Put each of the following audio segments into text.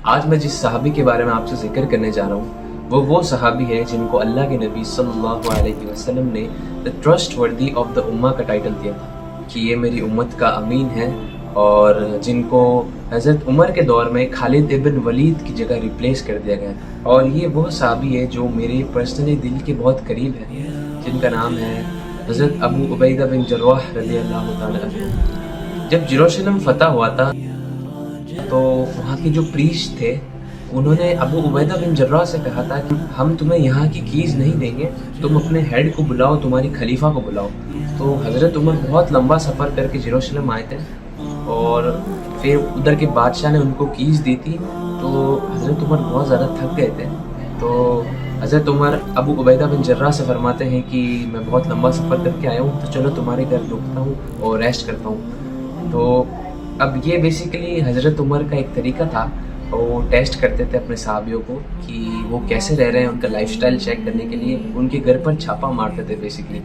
आज मैं जिस सहाबी के बारे में आपसे जिक्र करने जा रहा हूँ वो सहाबी है जिनको अल्लाह के नबी सल्लल्लाहु अलैहि वसल्लम ने द ट्रस्टवर्दी ऑफ द उम्मा का टाइटल दिया था कि ये मेरी उम्मत का अमीन है, और जिनको हज़रत उमर के दौर में खालिद इब्न वलीद की जगह रिप्लेस कर दिया गया था। और ये वो सहाबी है जो मेरे पर्सनली दिल के बहुत करीब है, जिनका नाम है हज़रत अबू उबैदा बिन जर्राह रज़ियल्लाहु ताला अन्हु। जब जेरूशलेम फतह हुआ था तो वहाँ के जो प्रीस्ट थे उन्होंने अबू उबैदा बिन जर्राह से कहा था कि हम तुम्हें यहाँ की कीज़ नहीं देंगे, तुम अपने हेड को बुलाओ, तुम्हारी खलीफा को बुलाओ। तो हज़रत उमर बहुत लंबा सफ़र करके जेरूशलेम आए थे और फिर उधर के बादशाह ने उनको कीज़ दी थी। तो हज़रत उमर बहुत ज़्यादा थक गए थे। तो हज़रत उमर अबू उबैदा बिन जर्राह से फरमाते हैं कि मैं बहुत लंबा सफ़र करके आया हूँ, तो चलो तुम्हारे घर रुकता हूँ और रेस्ट करता हूँ। तो अब ये बेसिकली हज़रत उमर का एक तरीका था, वो टेस्ट करते थे अपने सहाबियों को कि वो कैसे रह रहे हैं, उनका लाइफस्टाइल चेक करने के लिए उनके घर पर छापा मारते थे बेसिकली।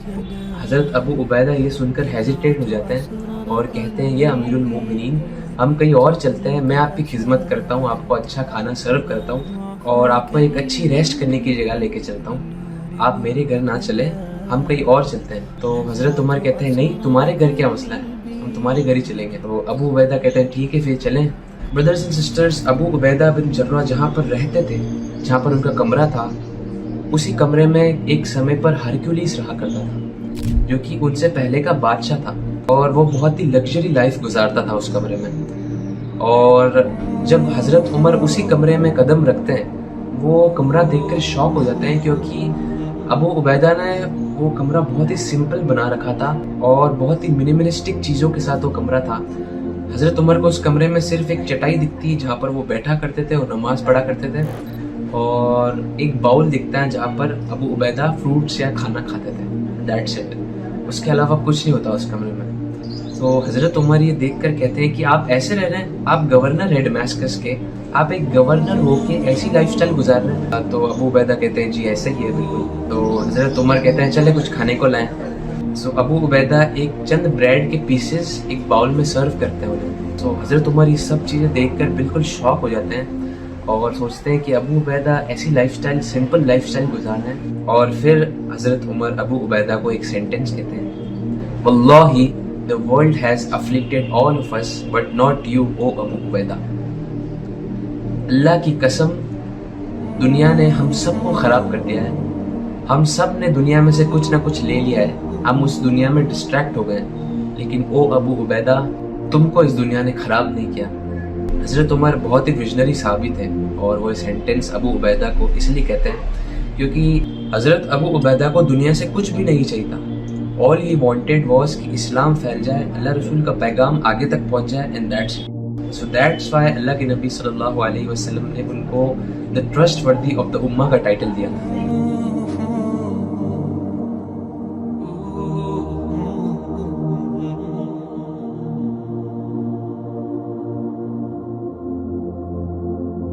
हज़रत अबू उबैदा ये सुनकर हेजिटेट हो जाते हैं और कहते हैं, ये अमीरुल मोमिनीन, हम कहीं और चलते हैं, मैं आपकी खिदमत करता हूँ, आपको अच्छा खाना सर्व करता हूँ और आपको एक अच्छी रेस्ट करने की जगह लेके चलता हूँ, आप मेरे घर ना चले, हम कहीं और चलते हैं। तो हज़रत उमर कहते हैं, नहीं, तुम्हारे घर क्या मसला है, हम तुम्हारे घर ही चलेंगे। तो अबू उबैदा कहते हैं, ठीक है फिर चलें। Brothers and sisters, Abu Ubaidah bin Jarrah जहाँ पर रहते थे, जहाँ पर उनका कमरा था, उसी कमरे में एक समय पर हरक्यूलिस रहा करता था, जो कि उनसे पहले का बादशाह था और वो बहुत ही लग्जरी लाइफ गुजारता था उस कमरे में। और जब हज़रत उमर उसी कमरे में कदम रखते हैं, वो कमरा देखकर शॉक हो जाते हैं, क्योंकि अबू उबैदा ने वो कमरा बहुत ही सिंपल बना रखा था और बहुत ही मिनिमलिस्टिक चीज़ों के साथ वो कमरा था। हज़रत उमर को उस कमरे में सिर्फ एक चटाई दिखती जहाँ पर वो बैठा करते थे और नमाज़ पढ़ा करते थे, और एक बाउल दिखता है जहाँ पर अबू उबैदा फ्रूट्स या खाना खाते थे, दैट्स इट। उसके अलावा कुछ नहीं होता उस कमरे में। तो हज़रत उमर ये देखकर कहते हैं कि आप ऐसे रह रहे हैं, आप गवर्नर है डमस्कस के, आप एक गवर्नर होके ऐसी लाइफस्टाइल गुजार रहे हैं। तो अबू उबैदा कहते हैं, जी ऐसा ही है बिल्कुल। तो हज़रत उमर कहते हैं, चले कुछ खाने को लाएं। सो अबू उबैदा एक चंद ब्रेड के पीसेस एक बाउल में सर्व करते हैं उन्हें। तो हज़रत उमर ये सब चीज़ें देखकर बिल्कुल शॉक हो जाते हैं और सोचते हैं कि अबू उबैदा ऐसी लाइफस्टाइल, सिंपल लाइफस्टाइल गुजार रहे हैं। और फिर हज़रत उमर अबू उबैदा को एक सेंटेंस कहते हैं, वल्लाही the world has afflicted all of us but not you O Abu Ubaida. अल्लाह की कसम, दुनिया ने हम सबको ख़राब कर दिया है, हम सब ने दुनिया में से कुछ ना कुछ ले लिया है, हम उस दुनिया में डिस्ट्रैक्ट हो गए, लेकिन ओ अबू उबैदा, तुमको इस दुनिया ने ख़राब नहीं किया। हज़रत उमर बहुत ही विजनरी सहाबी थे और वो सेंटेंस अबू उबैदा को इसलिए कहते हैं क्योंकि हज़रत अबू उबैदा को दुनिया से कुछ भी नहीं चाहिए था। ऑल ही वांटेड वाज कि इस्लाम फैल जाए, अल्लाह रसूल का पैगाम आगे तक पहुंच जाए, and that's it. So that's why अल्लाह के नबी सल्लल्लाहु अलैहि वसल्लम ने उनको द ट्रस्टवर्दी ऑफ द उम्मा का टाइटल दिया था।